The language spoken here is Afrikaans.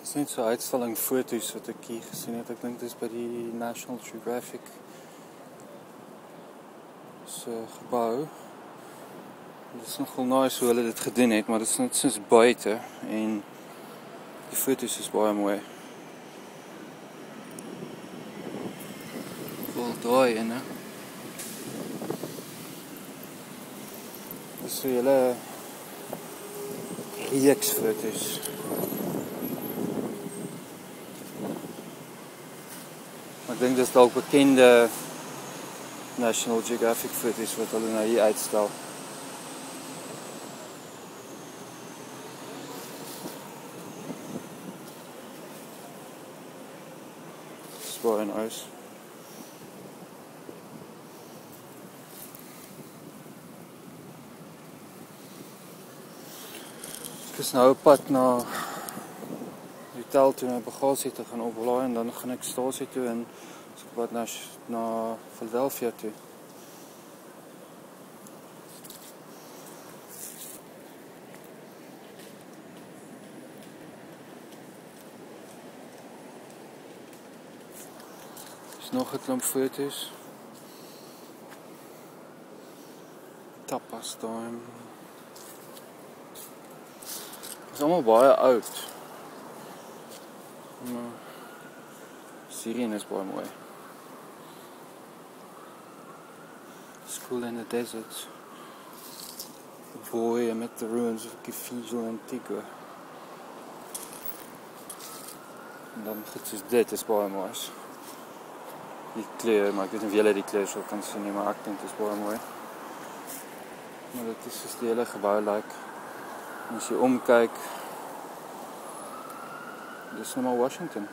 Dit is net so 'n uitstalling foto's wat ek hier gesien het. Ek dink dit is by die National Geographic se gebou. Dit is nogal nice hoe hulle dit gedoen het, maar dit is net soos buite en die foto's is baie mooi. Vol daai en dis so julle reeks foto's. Ek dink dis dalk bekende National Geographic foto's wat hulle nou hier uitstel. Dis baie nice. Ek is nou op pad na die hotel toe my bagasie te gaan oplaai en dan gaan ek stasie toe en ek op pad na Philadelphia toe. Is nog 'n klomp foto's. Tapas time. Dit is allemaal baie oud. Maar Syrië is baie mooi. School in the desert. A boy amid the ruins of Cathedral Antigua. En dan goed soos dit is baie mooi. Die kleur, maar ek weet nie of julle die kleur sal kan sien nie, maar ek dink dit is baie mooi. Maar dit is soos die hele gebou lyk. En as jy omkyk, dis nou maar Washington.